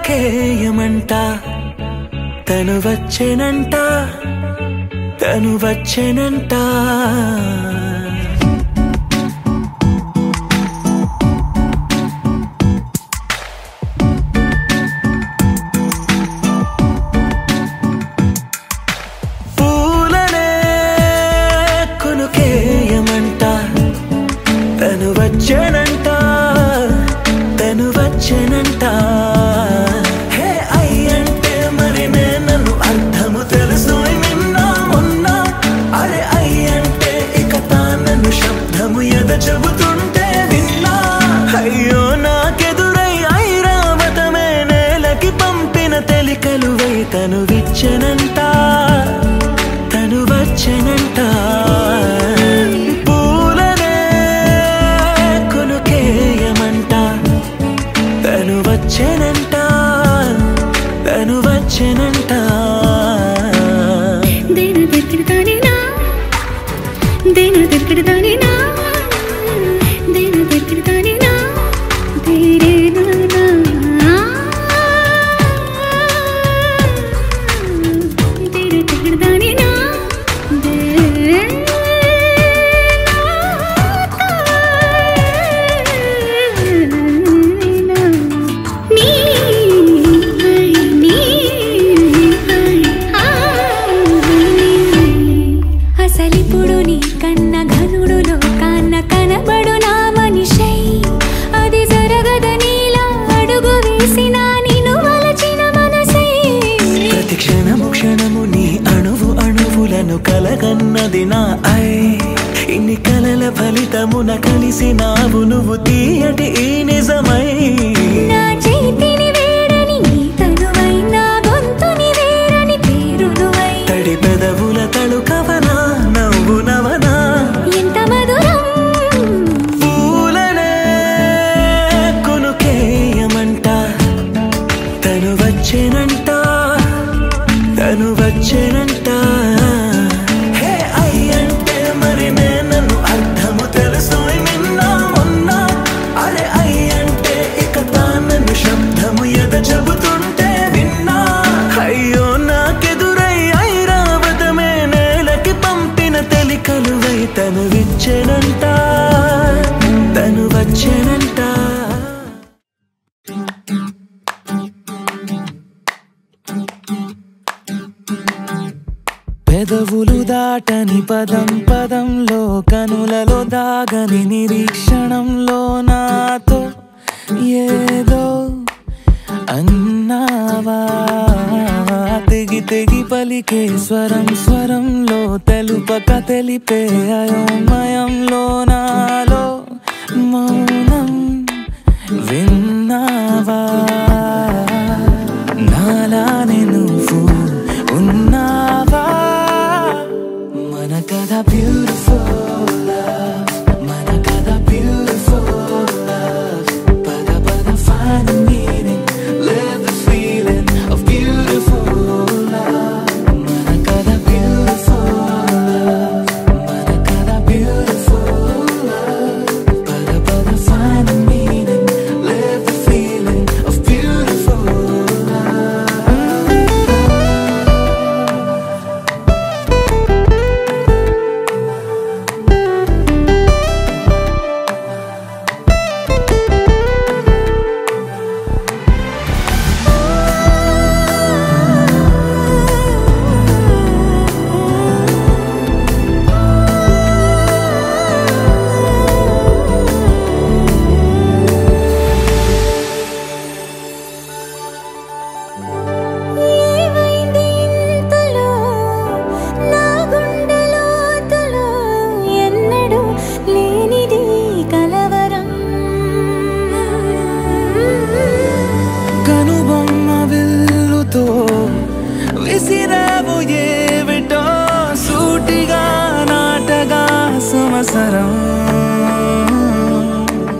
కొనుకేయమంట తను వచ్చేనంట తను వచ్చేనంట పూలనే కొనుకేయమంట తను వచ్చేనంట తను వచ్చేనంట హే అయ్యంటే మరి నేను అర్థము తెలుసు నిన్న మొన్న అరే అయ్యంటే ఇక తానను శబ్దము ఎద చెబుతుంటే విన్నా అయ్యో నాకెదురై ఐరావతమే నేలకి పంపిన తెలికలువై తను విచ్చెనంట తను వచ్చెనంట వచ్చేనంట తను వచ్చేనంట దేన దెర్కిడతానేనా దేన దెర్కిడతానేనా దేన దెర్కిడతానేనా దేరేనా దేన దెర్కిడతానేనా కలగన్నది నా ఐ ఇన్ని కలల ఫలితమున కలిసినావు నువ్వు తీయటి ఈ నిజమై నా చేతిని వేడని నీ తనువై నా గొంతుని వేరని పేరునువై తడి పెదవుల తళుకవనా నవ్వు నవనా ఎంత మధురం పూలనే కొనుకేయమంట తను వచ్చేనంట తను వచ్చేనంట చెబుతుంటే విన్నా అయ్యో నాకెదురై ఐరావతమే నేలకి పంపిన తెలికలువై తను విచ్చెనంట తను వచ్చేనంట పెదవులు దాటని పదం పదంలో కనులలో దాగని నిరీక్షణంలో నాతో ఏదో అన్నావా తెగి తెగి పలికే స్వరం స్వరంలో తెలుపక తెలిపే అయోమయంలో నాలో మౌనం విన్నావా నాలానే నువ్వు ఉన్నావా మన కథ బ్యూటిఫుల్ మన కథ బ్యూటిఫుల్ పద పద find the meaning live the feeling of beautiful love mana kada beautiful love mana kada beautiful love pada pada find the meaning live the feeling of beautiful love సంవత్సరం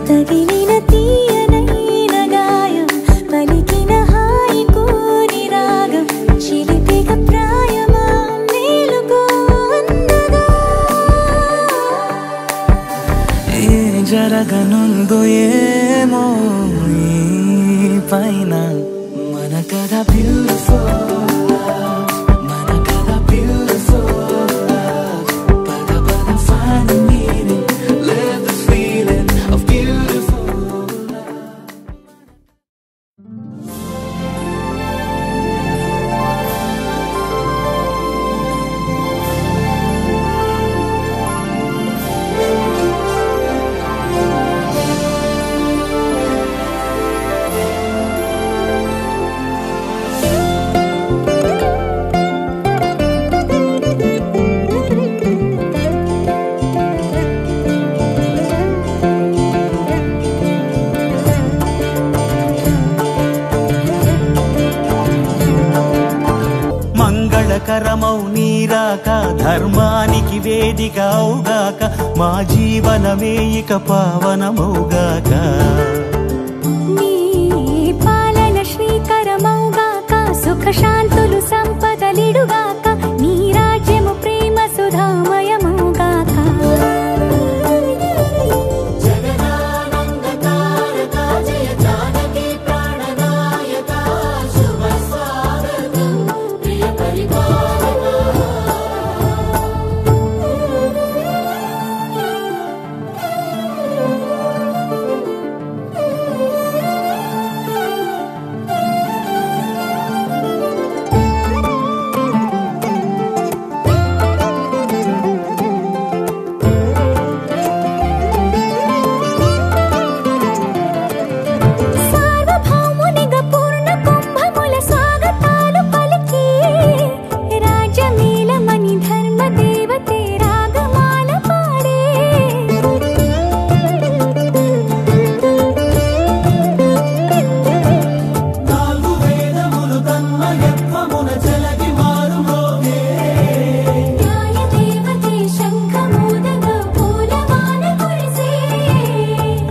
తగిలిన తీయనైన గాయం పలికిన హాయి కోరి రాగం చిలిపిక ప్రాయమా మేలుకో అందగా ఏ జరగనుందో ఏమో ఈ పైన శరణమౌ నీరాక ధర్మానికి వేదిక అవుగాక మా జీవనమే ఇక పావనమౌగాక నీ పాలన శ్రీకరమౌగాక సుఖ శాంతులు సంపదలిడుగాక నీ రాజ్యము ప్రేమ సుధామయమౌగాక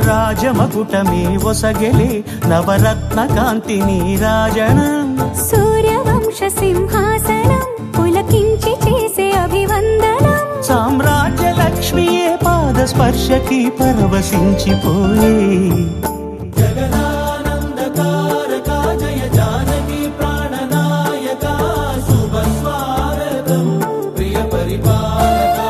రాజమకుటమే ఒసగెలే నవరత్న కాంతి నీరాజనం సూర్యవంశ సింహాసనం పులకించి చేసే అభివందనం సామ్రాజ్య లక్ష్మియే పాద స్పర్శకి పరవశించిపోయే జగదానందకారక జయ జానకి ప్రాణనాయక శుభ స్వాగతం ప్రియ పరిపాలక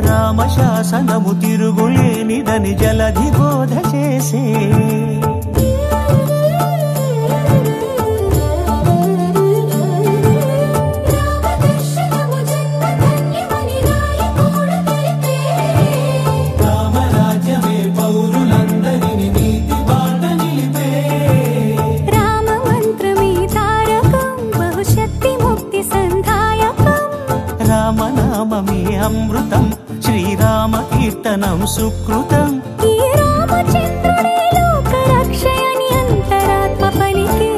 రామశాసనము తిరుగులేనిదని జలధి బోధ చేసే రామరాజ్యమే పౌరులందరినీ నీతి బాట నిలిపే రామ మంత్రమే తారకం బహుశక్తి ముక్తి సంధాయకం రామనామమే అమృతం శ్రీరామ కీర్తనం సుకృతం ఈ రామచంద్రుడే లోక రక్షయని అంతరాత్మ పలికే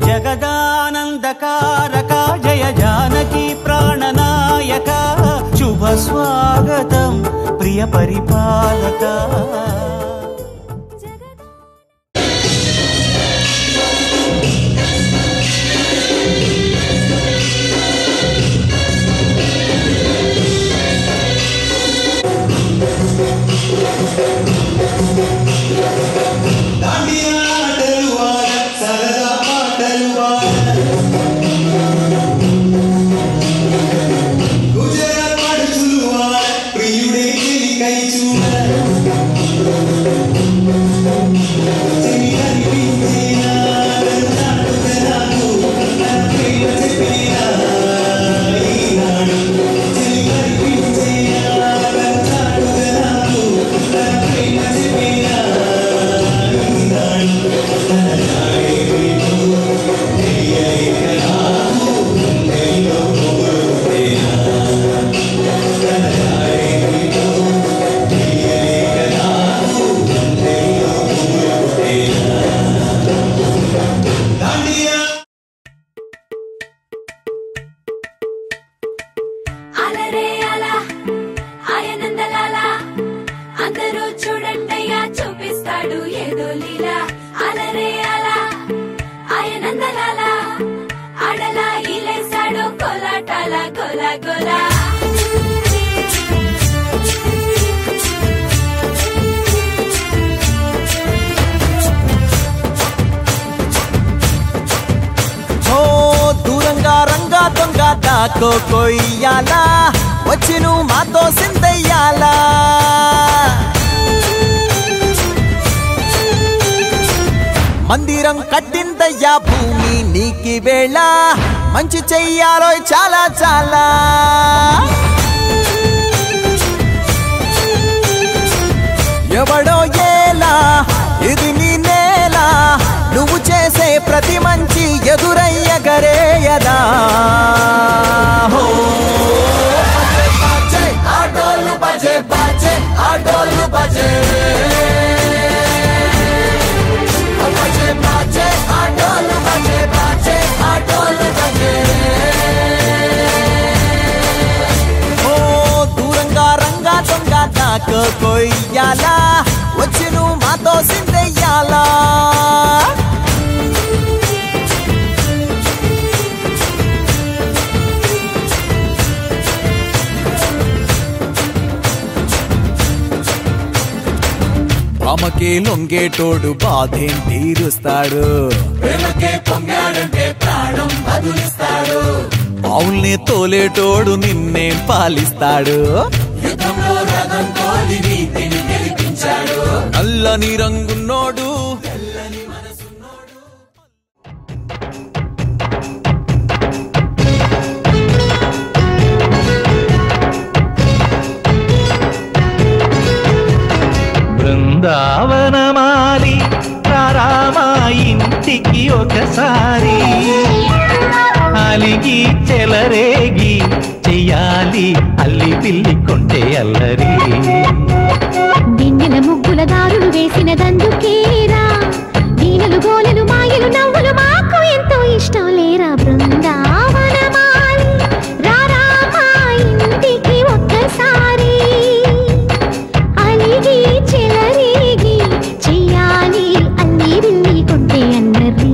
జగదానందకారక జయ జానకి ప్రాణనాయక శుభ స్వాగతం ప్రియ పరిపాలక కొయ్యాలా వచ్చి నువ్వు మాతో సిందయ్యాలా మందిరం కట్టిందయ్యా భూమి నీకి వేళ మంచి చెయ్యాలో చాలా చాలా ఎవడో ఏలా ఇది నీ నేల నువ్వు చేసే ప్రతి మంచి ఎదురయ్యగరేయదా ఆటోలు బజే బజే ఆటోలు బజే బజే బజే ఆటోలు బజే బజే ఆటోలు బజే ఓ దూరంగా రంగా దొంగ నాకు కొయ్యాలా వచ్చి నువ్వు మాతో సిందెయ్యాలా రామకే లొంగేటోడు బాధేం తీరుస్తాడు పావుల్ని తోలేటోడు నిన్నే పాలిస్తాడు నల్లని రంగున్నోడు బృందావనమాలి రామా ఇంటికి ఒకసారి అలిగి చెలరేగి చెయ్యాలి అల్లి పిల్లి కొంటే అల్లరి దిన్నెల ముగ్గుల దారులు వేసినదందుకేరా దీనలు గోలలు మాయలు నవ్వులు మాకు ఎంతో ఇష్టం లేరా బృందావనమాలి రామా ఇంటికి ఒక్కసారి అలిగి చెలరేగి చెయ్యాలి అల్లి బిల్లి కొంటే అన్నరి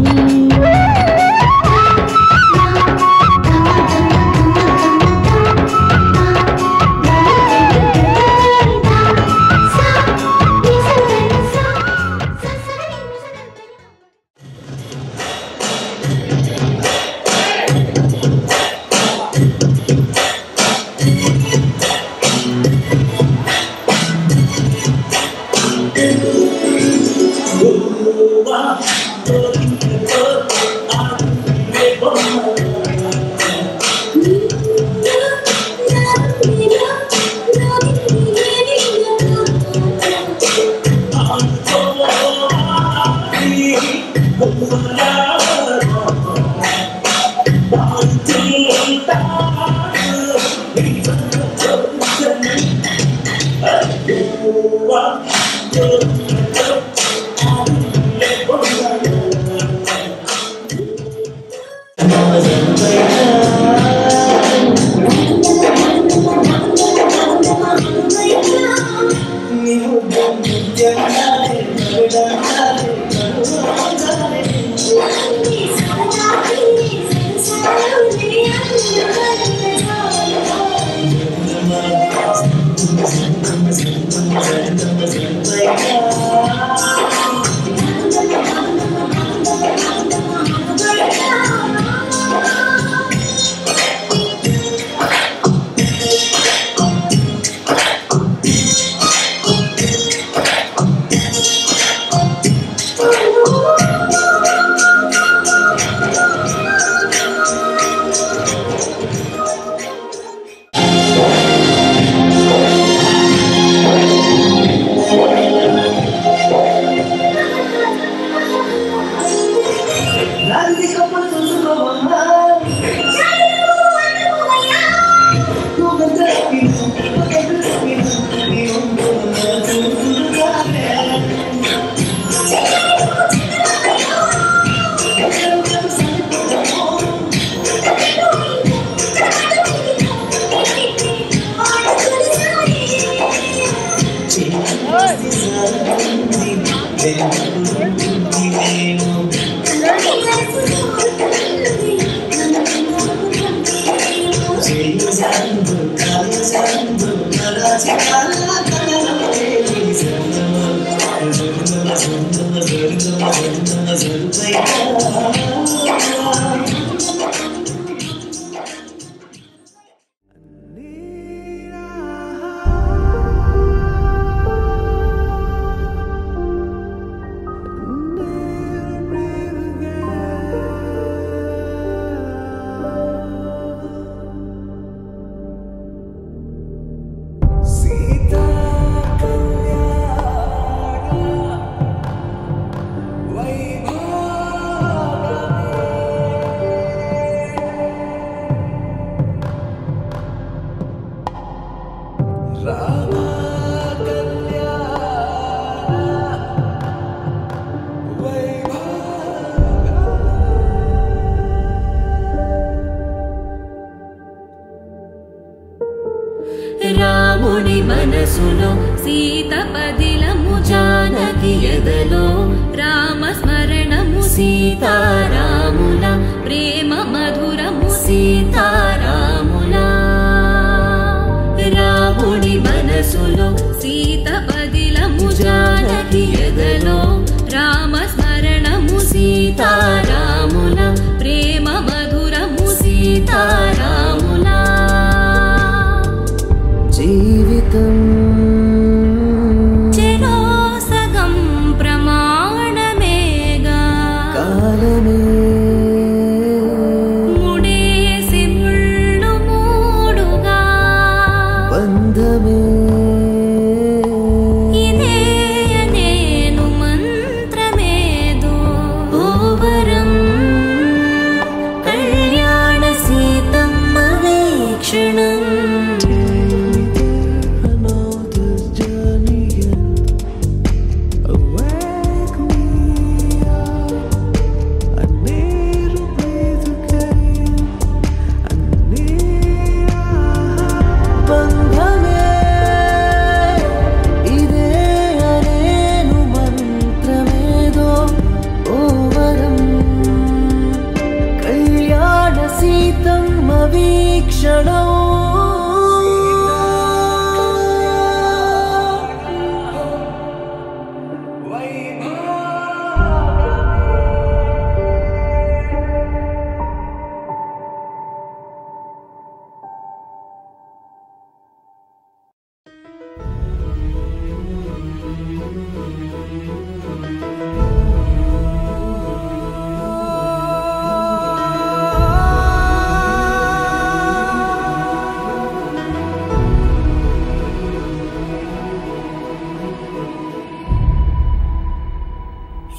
పదిలము జానకి ఎదలో రామస్మరణము సీతారాముల ప్రేమ మధురము సీతారాముల రాముడి మనసులో సీత పదిలము జానకి ఎదలో రామస్మరణము సీతారాముల ప్రేమ మధురము సీతారాముల జీవితం చెరో సగం ప్రమాణమేగా కాలమే ముడేసి ముళ్ళు మూడుగా బంధమే ఇదే నేను మంత్రమేదో ఓవరం కళ్యాణ సీతమ్మ వీక్షణం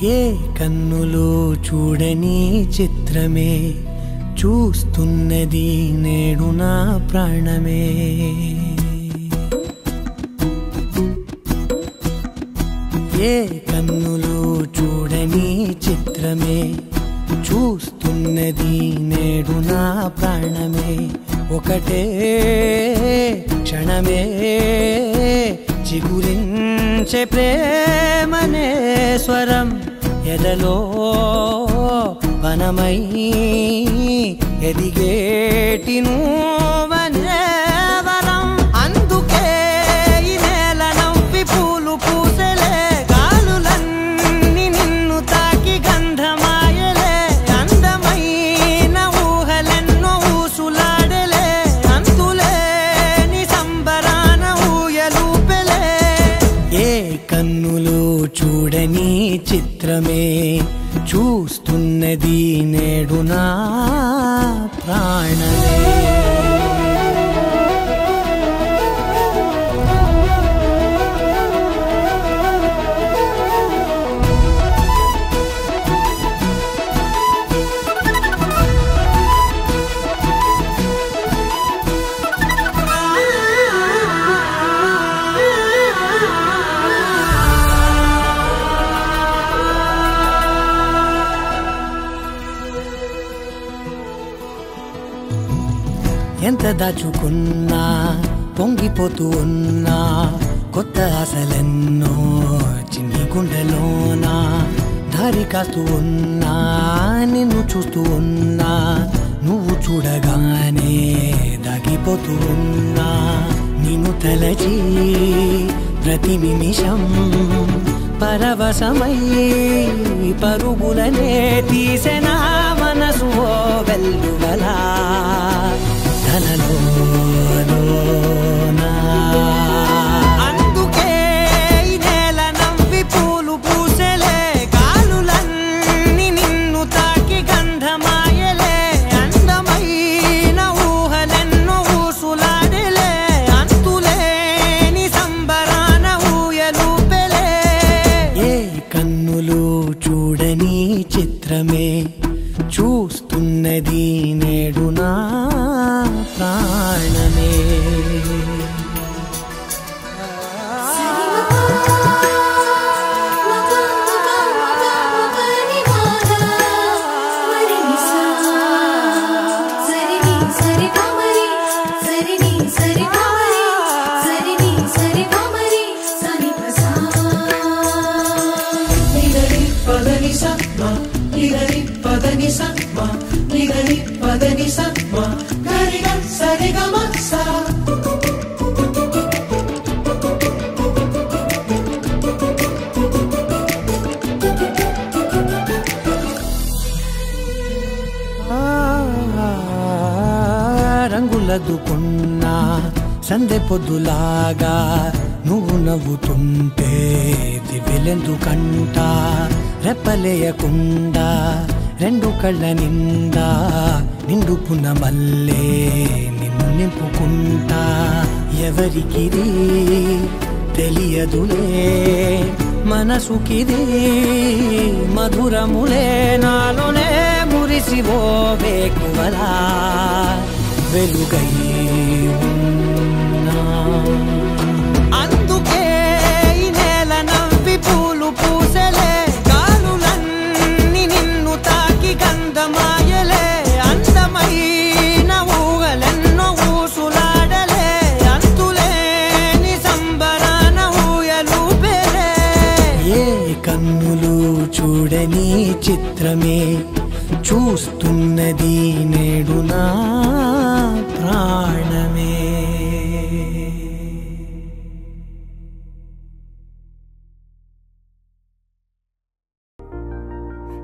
ఏ కన్నులో చూడని చిత్రమే చూస్తున్నది నేడు నా ప్రాణమే ఏ కన్నులో చూడని చిత్రమే చూస్తున్నది నేడు నా ప్రాణమే ఒకటే క్షణమే చిగురించే ప్రేమనే స్వరం ఎదలో వనమై ఎదిగేటి నువ్వనే వరం అందుకే ఈ నేల నవ్వి పూలు పూసెలే గాలులన్నీ నిన్ను తాకి గంధమాయలే అందమైన ఊహలెన్నో ఊసులాడలే అంతులేని సంబరాన ఊయలూపెలే ఏ కన్నులో చూడని చిత్రమే చూస్తున్నది నేడు నా ప్రాణమే ఎంత దాచుకున్నా పొంగిపోతూ ఉన్నా కొత్త ఆశలెన్నో చిన్ని గుండెలోనా దారి కాస్తూ ఉన్నా నిన్ను చూస్తూ ఉన్నా నువ్వు చూడగానే దాగిపోతూ ఉన్నా నిన్ను తలచి ప్రతి నిమిషం పరవశమై పరుగులనే తీసెనా మనసు ఓ వెల్లువలా అందుకే ఈ నేల నవ్వి పూలు పూసెలే గాలులన్నీ నిన్ను తాకి గంధమాయలే అందమైన ఊహలెన్నో ఊసులాడలే అంతులేని సంబరాన ఊయలూపెలే ఏ కన్నులు చూడని చిత్రమే చూస్తున్నది నేడు నా ప్రాణమే సరి పదని సమ్మ గరిగ సరిగమ సా రంగులదుకున్నా సందె పొద్దులాగా నువ్వు నవ్వుతుంటే దివ్యలెందుకంట రెప్పలేయకుండా రెండు కళ్ళ నిండా నిండుకున్న మల్లే నిన్ను నింపుకుంటా ఎవరికిది తెలియదులే మనసుకిది మధురములే నాలోనే మురిసివో వేకువలా వెలుగై ఉన్నా అందుకే ఈ నేల నవ్వి పూలు పూసలే గాలులన్నీ నిన్ను తాకి గంధమాయలే అందమైన ఊగలెన్నో ఊసులాడలే అంతులేని సంబరాన ఊయలు పెరే ఏ కన్నులు చూడని చిత్రమే చూస్తున్నది నేడు నా ప్రాణమే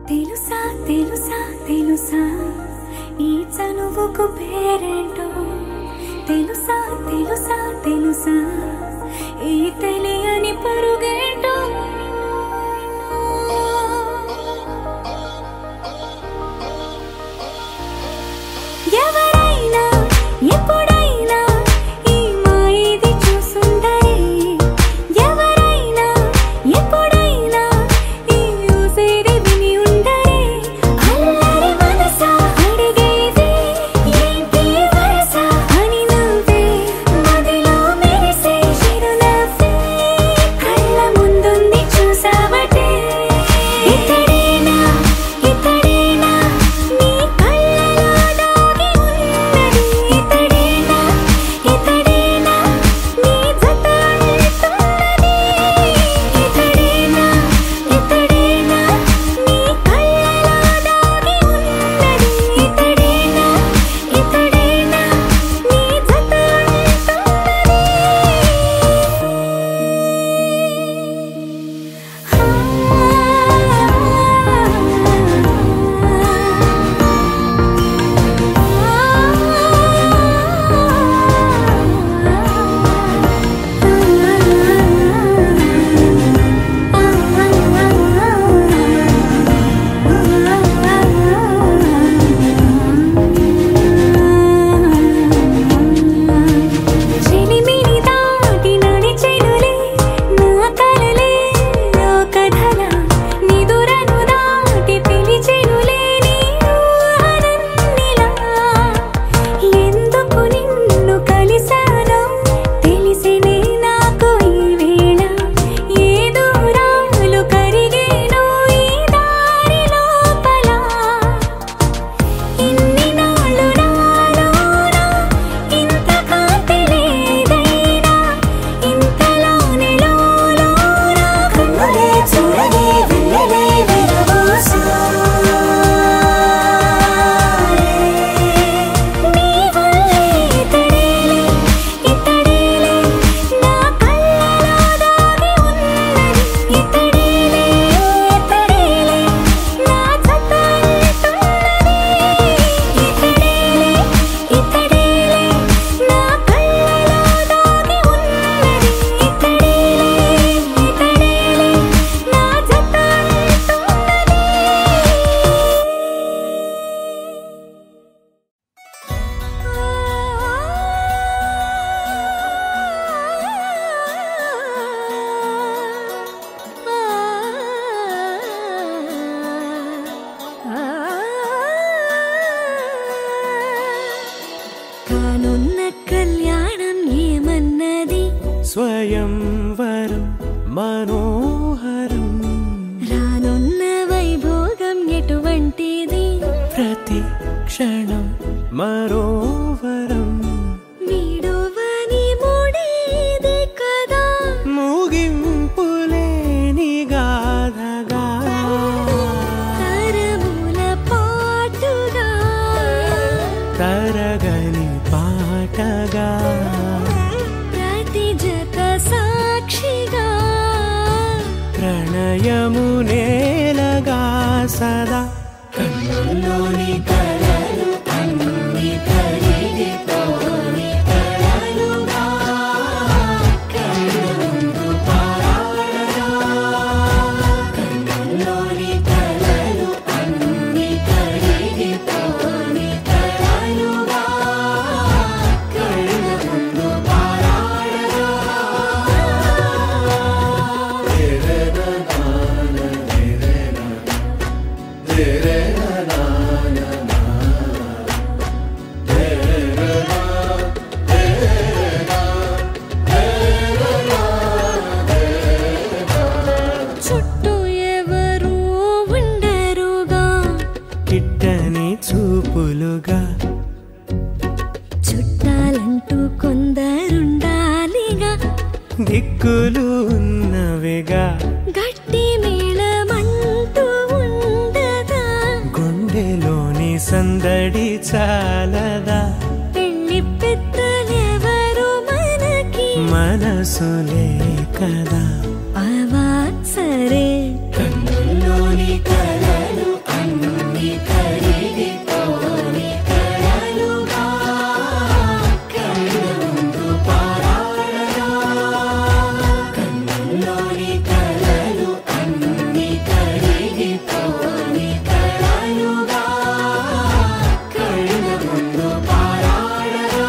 తెలుసా తెలుసా తెలుసా ఈ చనువుకు పేరేంటో తెలుసా తెలుసా తెలుసా ఈ తెలియని పరుగేంటో ఎవరైనా ఎప్పుడైనా ఈ మాయది చూసుండరే ఎవరైనా ఎప్పుడైనా ఈ ఊసేది విని ఉండరే అల్లరి మనసా అడిగేది ఏంటి వరస అని నవ్వే మదిలో మెరిసే చిరునవ్వే కళ్ళ ముందుంది చూసావటే ఇతడేనా ఇతడేనా నీ కళ్ళలో దాగి ఉన్నది ఇతడేనా ఇతడేనా నీ జత అంటున్నది ఇతడేనా ఇతడేనా నీ కళ్ళలో దాగి ఉన్నది ఇతడేనా ఇతడేనా నీ జత చెలిమిని దాటి నడిచెనులే నా కలలే ఓ కథలా నిదురను దాటి పిలిచెనులే నీ ఊహలన్నిలా ఎందుకు నిన్ను కలిసానో తెలిసినే నాకు ఈ వేళ ఏ దూరాలు కరిగేనో ఈ దారి లోపల ఇన్ని నాళ్ళు నాలోనా ఇంత కాంతి లేదైనా ఇంతలోనే లోలోనా కన్నులే చూడలే వెన్నెలే విరబోసారే నీ వల్లే ఇతడేలే ఇతడేలే నా కళ్ళలో దాగి ఉన్నది ఇతడేలే ఇతడేలే నా జత అంటున్నది ఇతడేలే ఇతడేలే నా కళ్ళలో దాగి ఉన్నది ఇతడేలే ఇతడేలే నా జత కానున్న కళ్యాణం ఏమన్నది స్వయంవరం మనోహరం రానున్న వైభోగం ఎటువంటిది ప్రతి క్షణం మరోవరం వీడువని ముడేది కదా ముగింపులేని గాథగా తరముల పాటుగా హృదయము నేలగా సదా కన్నుల్లోని కలలు అన్ని కరిగిపోని కలలుగా కళ్ళు ముందు పారాడగా కన్నుల్లోని కలలు అన్ని కరిగిపోని కలలుగా కళ్ళు ముందు పారాడగా చుట్టూ ఎవరు ఉండరుగా కిట్టని చూపులుగా చుట్టాలంటూ కొందరుండాలిగా దిక్కులు ఉన్నవిగా గట్టి మేళమంటూ ఉండదా గుండెలోని సందడి చాలదా పెళ్లి పెద్దలెవరు మనకి మనసులే కదా అవా సరే కన్నుల్లోని కలలు అన్ని కరిగిపోని కలలుగా కళ్ళు ముందు పారాడగా కన్నుల్లోని కలలు అన్ని కరిగిపోని కలలుగా కళ్ళు ముందు పారాడగా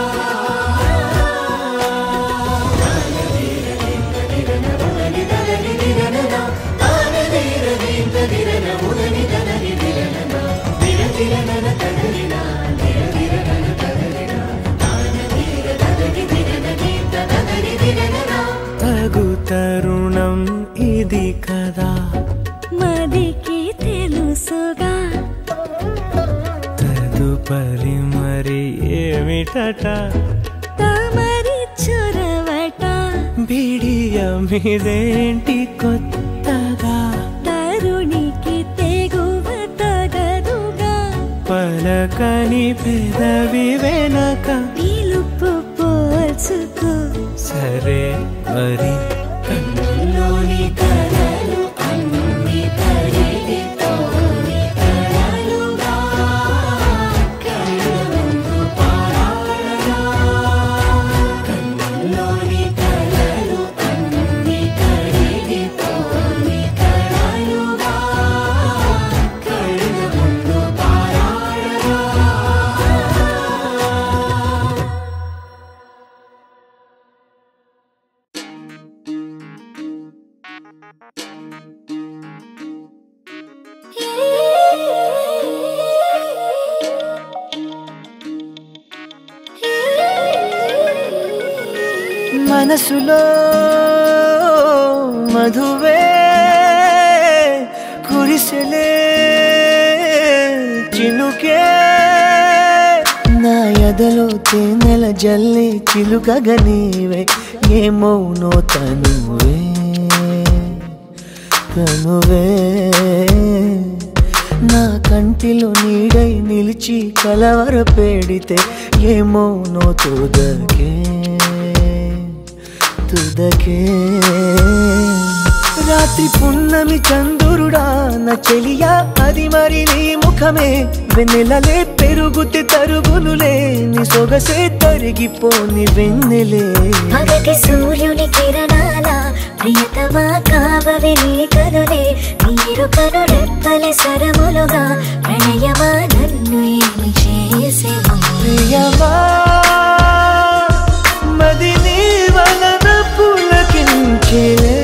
తగు తరుణం ఇది కదా మదికి తెలుసుగా తదుపరి మరి ఏమిటట తమరి చొరవట బిడియమిదేంటి కొత్తగా తరుణికి తెగువ తగదుగా పలకని పెదవి వెనక పిలుపు పోల్చుకో సరే మరి కన్నుల్లోని కలలు అన్ని కరిగిపోని కలలుగా కళ్ళు ముందు పారాడగా కన్నుల్లోని కలలు అన్ని కరిగిపోని కలలుగా కళ్ళు ముందు పారాడగా మనసులో మధువే కురిసెలే చినుకే నా ఎదలో తేనెల జల్లి చిలుకగా నీవే ఏమౌనో తనువే తనువే నా కంటిలో నీడై నిలిచి కలవర పెడితే ఏమౌనో తుదకే తుదకే రాత్రి పున్నమి చంద్రుడా నా చెలియా అది మరి నీ ముఖమే వెన్నెలలే పెరుగుతే తరుగులులే నీ సొగసే తరిగిపోని వెన్నెలే పగటి సూర్యుని కిరణాల ప్రియతమా కావవి నీ కనులే నీరు కను రెప్పలే సరములుగా ప్రణయమా నన్ను ఏమి చేసేవా ప్రియమా మది నీ వలన పులకించెలే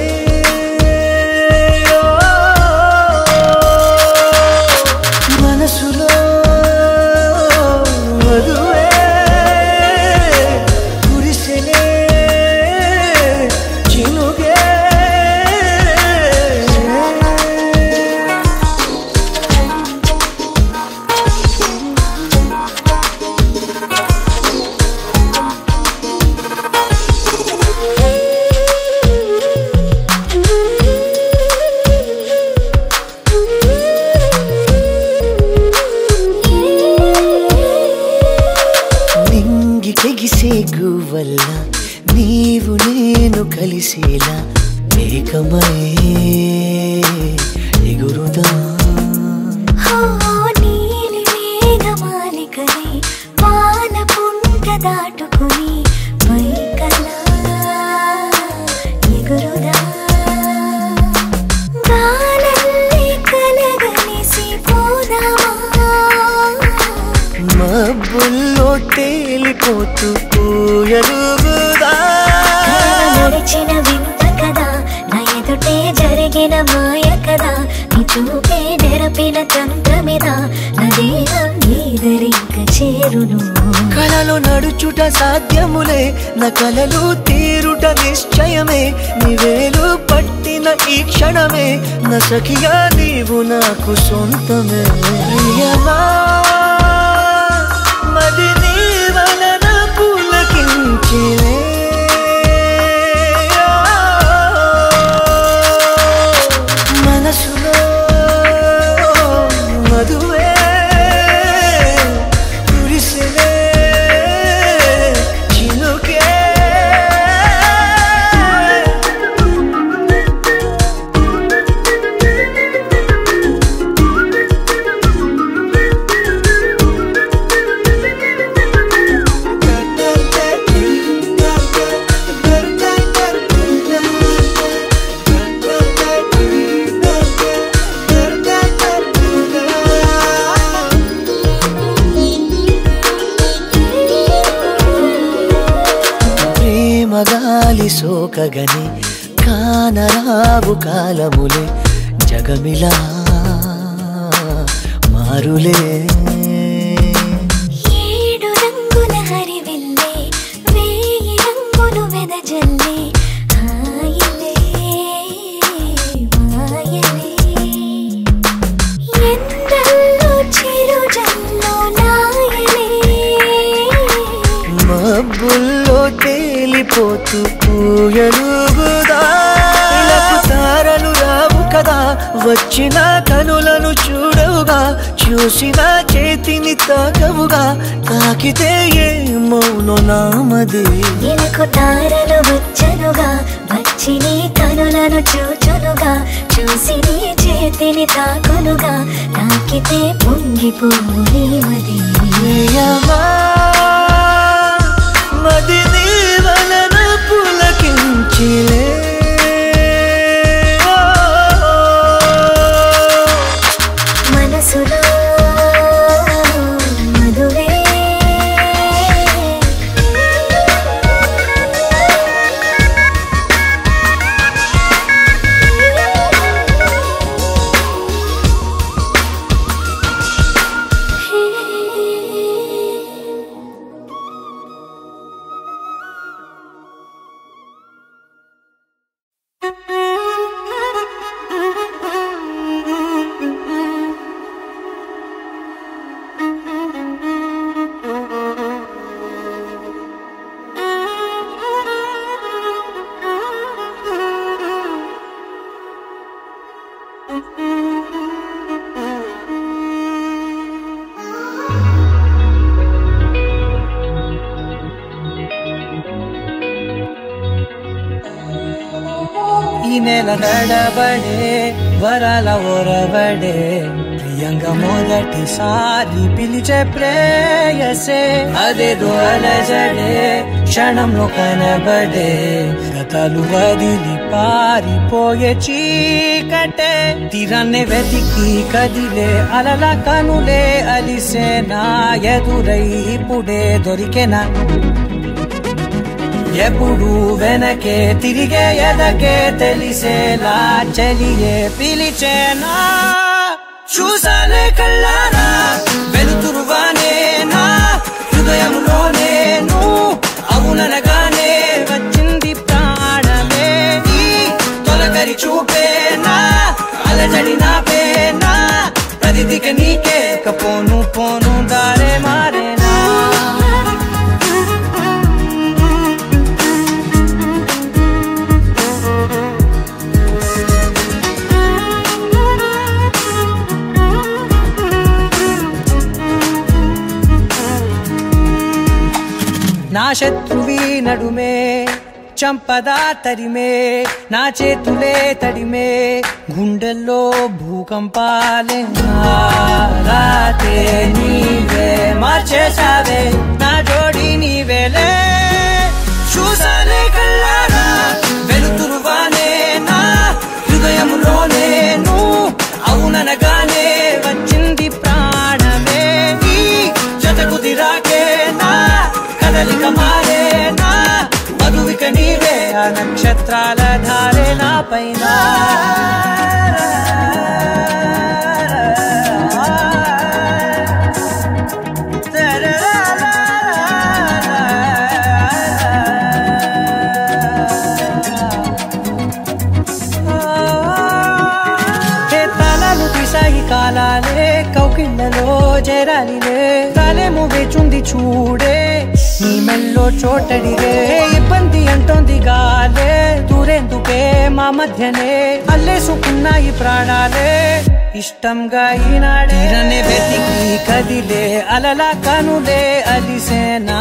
మనసులో మధువే కురిసెలే చినుగే వల్ల నీవు నేను కలిసేలా ఏకమై జరిగిన మాయ కదా నీ చూపే నెరపిన తంత్రమిదా నా దేహం నీదరింక చేరును కలలో నడుచుట సాధ్యములే నా కలలు తీరుట నిశ్చయమే నీవేలు పట్టిన ఈ క్షణమే నా సఖిగా నీవు నాకు సొంతమే ప్రియమా మది నీ వలన పులకించినే మనసులో మధువే కురిసినే చినుకే మగాలి సోకగని కానరావు కాలములే జగమిలా మారులే ఏడు రంగుల హరివిల్లే వేయి రంగులు వెదజల్లే హాయిలే మాయలే ఎండల్లో చిరుజల్లో నాయలే మబ్బుల్లో తేలిపోతూ పూయలుగుదా ఇలకు తారలు రావు కదా వచ్చిన కనులను చూడవుగా చూసిన చేతిని తాకవుగా తాకితే ఏమౌనో నామది ఇలకు తారలు వచ్చనుగా వచ్చి నీ కనులను చూచునుగా చూసి నీ చేతిని తాకునుగా తాకితే పొంగిపోవు నీ మది ప్రియమా మది నీ వలన పులకించిలే మనసులో మధువే ఈ నెల నడబడే వరాల ఒరబడే ప్రియంగా మొదటిసారి పిలిచే ప్రేయసే అదేదో అలజడే క్షణంలో కనబడే గతాలు వదిలి పారిపోయే చీకటే తీరాన్నే వెతికి కదిలే అలల కనులే అలిసే నా ఎదురై ఇప్పుడే దొరికెనా ఎప్పుడు వెనకే తిరిగే ఎదకే తెలిసేలా చెలియే పిలిచేనా చూసానే కళ్ళారా వెలుతురువానే నా హృదయంలోనే అవుననగానే వచ్చింది ప్రాణమే ఈ తొలకరి చూపేనా అలజడి నాపేనా ప్రతిదిక నీకే పోను పోను దారే మారేనా నా శత్రువి నడుమే చంపదా తరిమే నా చేతులే తడిమే గుండెల్లో భూకంపాలే రాతే నీవే మార్చేసావే నా జోడి నీవేలే చూసానే కళ్ళారా వెలుతురువానే నా హృదయంలోనే అవుననగానే వచ్చింది ప్రాణమే ఈ జతకు దిరాకే నా కదలిక మారేనా మధువిక నీవే ఆ నక్షత్రాల ధారే నా పైన చేరాలిలే కాలేము వేచుంది చూడే నీ మెల్లో చోటడిగే ఇబ్బంది అంటోంది గాలే దూరేందుకే మా మధ్యనే అల్లేసుకున్నాయి ప్రాణాలే ఇష్టంగా ఈనాడేరనే వెతికి కదిలే అలలా కనులే అలిసేనా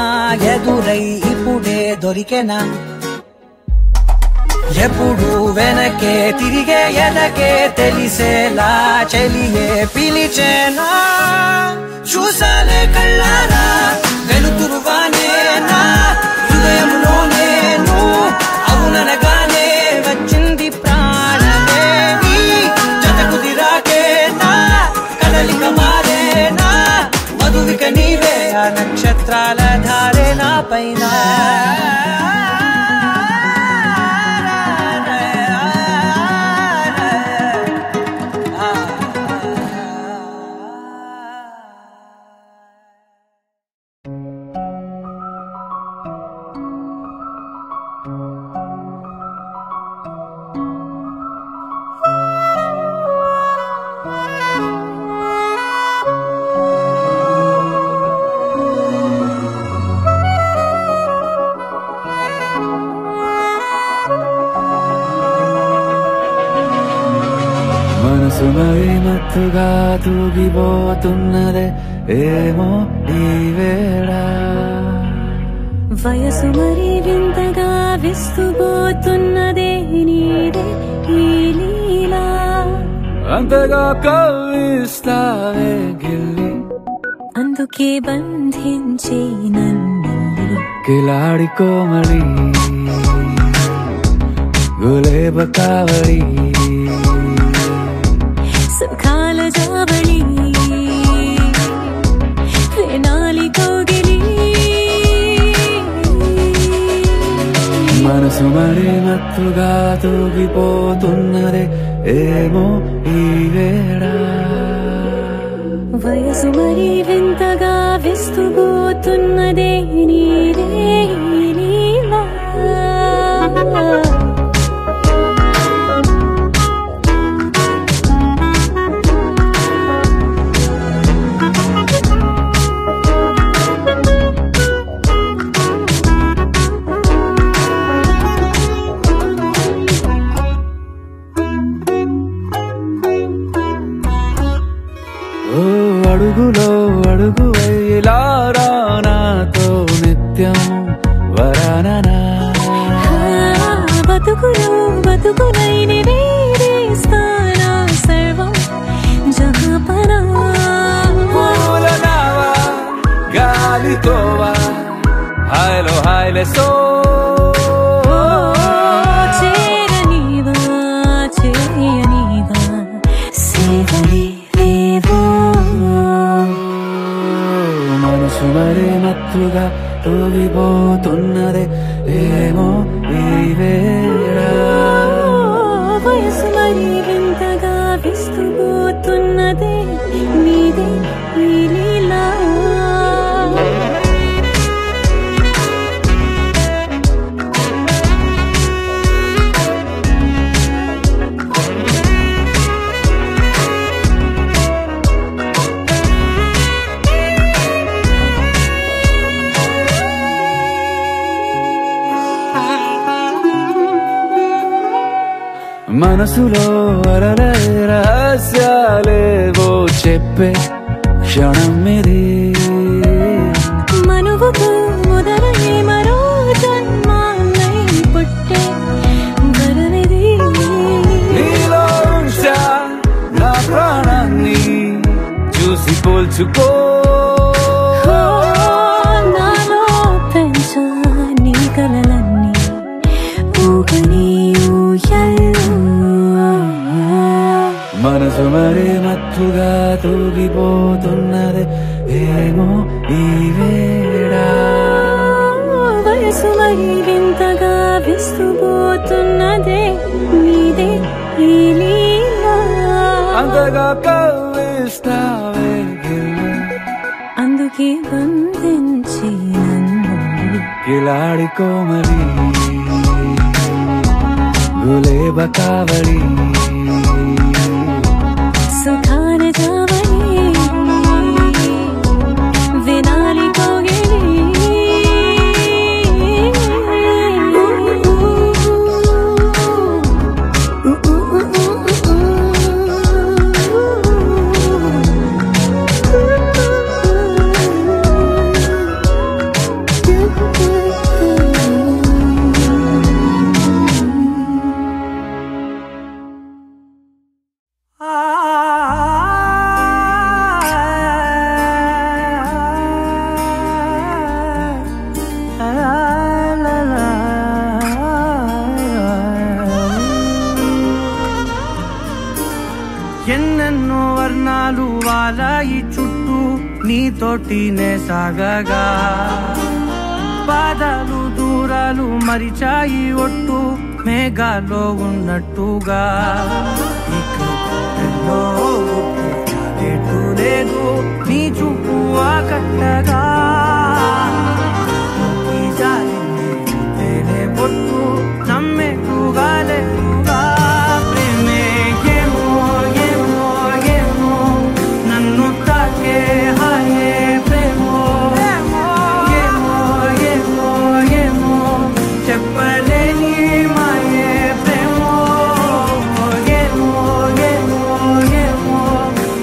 ఎదురై ఇప్పుడే దొరికేనా ఎప్పుడు వెనకే తిరిగే ఎదకే తెలిసేలా చెలియే పిలిచేనా చూసాలే కళ్ళారా వెలుతురువానేనా హృదయంలోనే అవుననగానే వచ్చింది ప్రాణమే నీ జతకు దిరాకేనా కదలిక మారేనా మధువిక నీవే ఆ నక్షత్రాల ధారే నా పైన మనసు మరి మత్తుగా తూగిపోతున్నదే ఏమో ఈ వేళ వయసు మరి వింతగా విస్తుపోతున్నదే నీదే ఈ లీలా అంతగా కవ్విస్తావే గిల్లి అందుకే బంధించి నన్ను కిలాడి కోమలి గులేబ కావలి సుఖాల జాబళి వేనాలి కోగిలి మనసు మరి మత్తుగా తూగిపోతున్నదే ఏమో ఈ వేళ వయసు మరి వింతగా విస్తుపోతున్నదే నీదే ఈ లీలా అడుగులో అడుగు వేలారా నాతో నిత్యం వరాననా బతుకులో బతుకులైన వేరేస్తానా సర్వం జహాపనా పూలనావా గాలితోవా హాయ్లో హాయ్లే సో చేరనీవా చేయనీవా సేవలే మనసు మరి మత్తుగా తూగిపోతున్నదే ఏమో ఈ వేళ వయసు మరి వింతగా విస్తుపోతున్నదే నీదే ఈ లీలా మనసులో అలలే రహస్యాలేవో చెప్పే క్షణం ఇది మనువుకు మొదలై మరో జన్మాన్నై పుట్టే వరమిది నీలో ఉంచా నా ప్రాణాన్ని చూసి పోల్చుకో నాలో పెంచా నీ కలలన్నీ ఊగని మనసు మరి మత్తుగా తూగిపోతున్నది ఏమో ఈ వేళ వయసు మరి వింతగా విస్తుపోతున్నదే నీదే ఈ లీలా అంతగా కవ్విస్తావే గిల్లి అందుకే బంధించి నన్ను కిలాడి కోమలి గులేబ కావలి సుఖాన జావలి ఎన్నెన్నో వర్ణాలు వాలాయి చుట్టూ నీతోటినే సాగగా పాదాలు దూరాలు మరిచాయి ఒట్టు మేఘాలో ఉన్నట్టుగా ఇక లేదు నీ చూపు ఆకట్టగా ఈ జాలినే పొట్టు నమ్మేట్టుగా లేదుగా ప్రేమే ఏమో ఏమో ఏమో నన్ను తాకే హాయే ప్రేమో ఏమో ఏమో ఏమో చెప్పలేని మాయే ప్రేమో ఏమో ఏమో ఏమో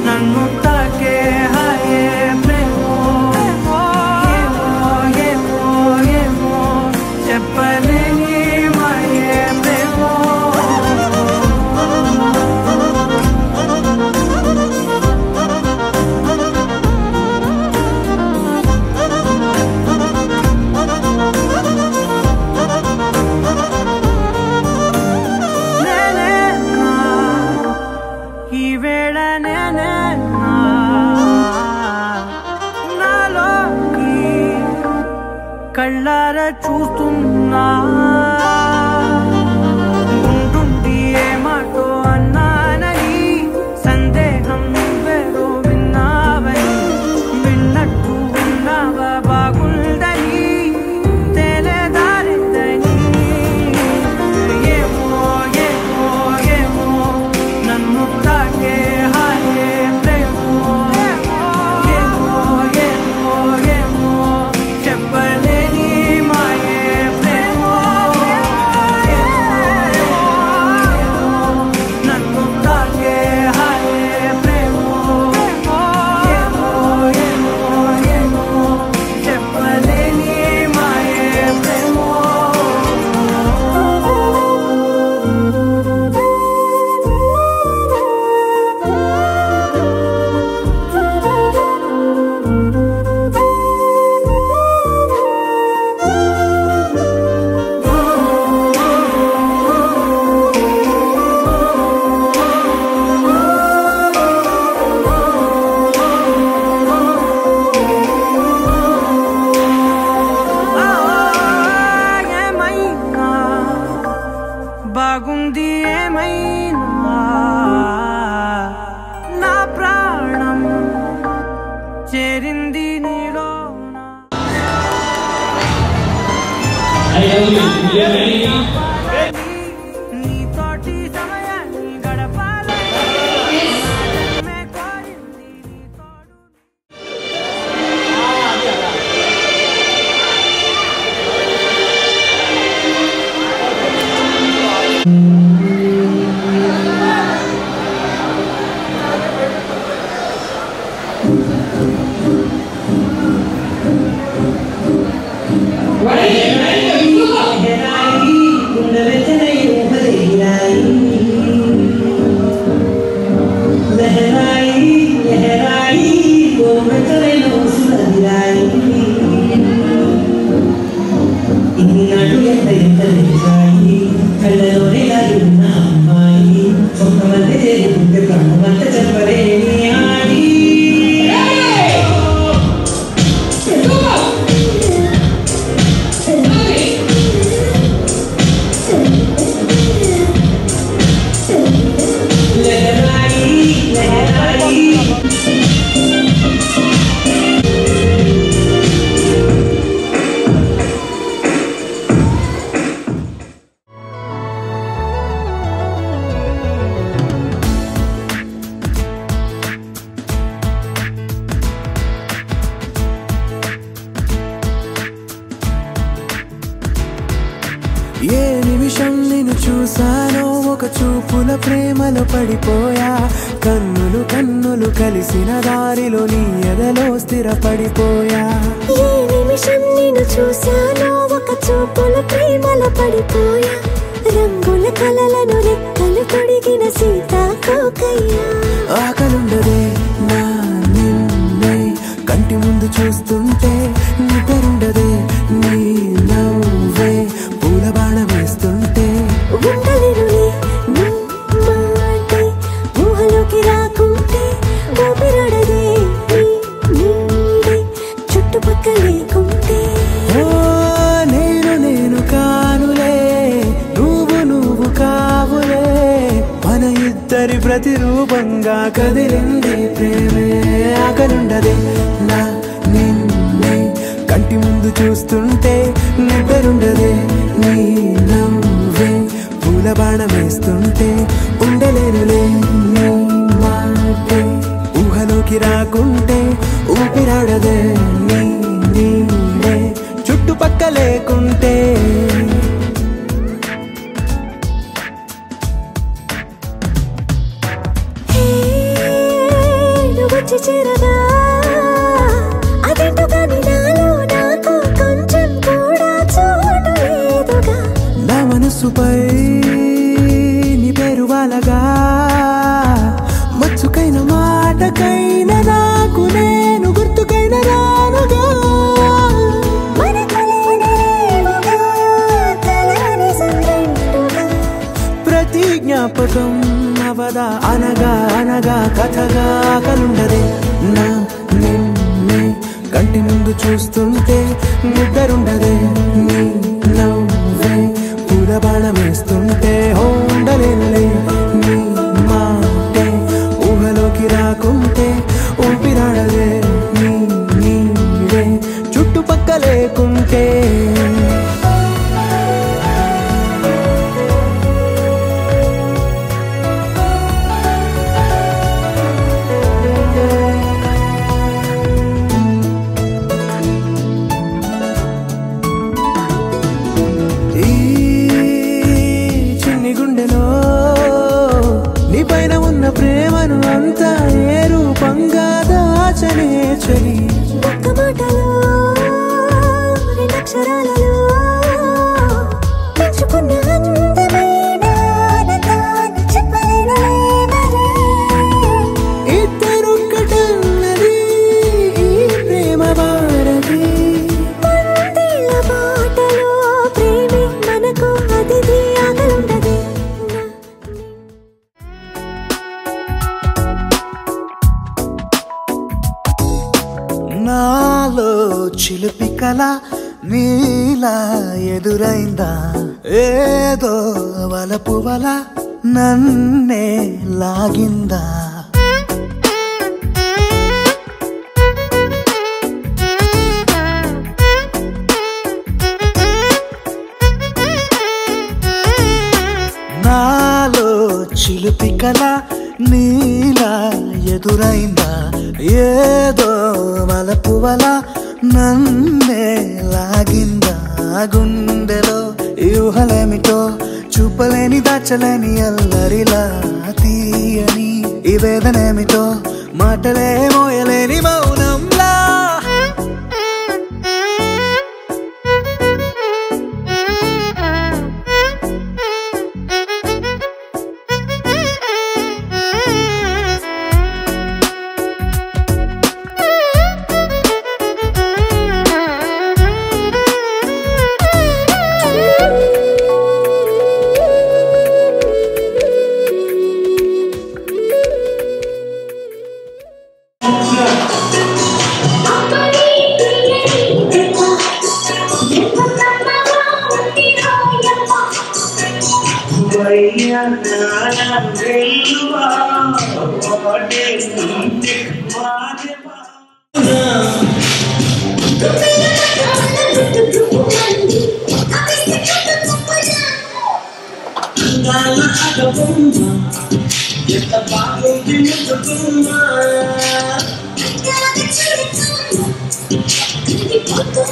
నన్ను తాకే హాయే ప్రేమో ఏమో ఏమో ఏమో చెప్పలేని మాయే ప్రేమో ఈ వేళ నాలోకి కళ్ళారా చూస్తున్నా ఉంటుండి ఏమాటో అన్నానని సందేహం నువ్వేదో విన్నావని విన్నట్టు ఉన్నావా బాగుందని తేలేదారిద్దని ఏమో ఏమో ఏమో నన్ను తాకే హాయే ప్రేమో ఏమో ఏమో ఏమో చెప్పలేని మాయే ప్రేమో నన్ను తాకే హాయే ప్రేమో ఏమో ఏమో ఏమో చెప్పలేని మాయే ప్రేమో ఏమైనా బాగుంది ఏమైనా నా ప్రాణం చేరింది నీలోనా నీతోటి సమయాన్ని గడపాలని కోరింది నీ తోడు ఏ నిమిషం నిన్ను చూసానో ఒక చూపుల ప్రేమలో పడిపోయా కన్నులు కన్నులు కలిసిన దారిలో నీ ఎదలో స్థిరపడిపోయా ఏ నిమిషం నిన్ను చూశానో ఒక చూపుల ప్రేమలో పడిపోయా రంగుల కలలను రెక్కలు తొడిగిన సీతాకోకయ్యా ఆకలుండదే నా నిన్నే కంటి ముందు చూస్తుంటే నిద్రుండదే నీ నవ్వే పూల బాణం వేస్తుంటే ఉండలేను నీ మాటే ఊహలోకి రా సుందరి ప్రతిరూపంగా కదిలింది ప్రేమే ఆకలుండదే నా నిన్నే కంటి ముందు చూస్తుంటే నిద్రుండదే నీ నవ్వే పూల బాణం వేస్తుంటే ఉండలేనులే నీ మాటే ఊహలోకి రాకుంటే ఊపిరాడదే నీ నీడే చుట్టుపక్క లేకుంటే చేరగా అదేంటో కానీ నాలో నాకు కొంచెం కూడా చోటు లేదుగా నా మనసుపై నీ పేరు వాలగా మచ్చుకైన మాటకైన నాకు నేను గుర్తుకైన రానుగా ప్రతి జ్ఞాపకం అవదా అనగా అనగా కథగా కలుండదే నా నిన్నే కంటి ముందు చూస్తుంటే నిద్రుండదే నీ నవ్వే పూల బాణం వేస్తుంటే ఉండలేనులే నీ మాటే ఊహలోకి రాకుంటే ఊపిరాడదే నీ నీడే చుట్టుపక్క లేకుంటే ప్రేమను అంతా ఏ రూపంగా దాచనే చలి ఒక్క మాటలో రెండక్షరాలలో పెంచుకున్న అందమైన ఆనందాన్ని చెప్పలేనులే మరి. ఇద్దరొక్కటన్నది ఈ ప్రేమ భారతి పందిళ్ళ బాటలో ప్రేమే మనకు అతిథి ఆగలుండదు నాలో చిలిపి కళ నీలా ఎదురైందా ఏదో వలపు వల నన్నే లాగిందా నాలో చిలిపి కళ నీలా ఎదురైందా ఏదో వలపు వల నన్నే లాగిందా గుండెలో ఊహలేమిటో చూపలేని దాచలేని అల్లరిలా తీయని ఈ వేదనేమిటో మాటలే మోయలేని మౌనంలా What the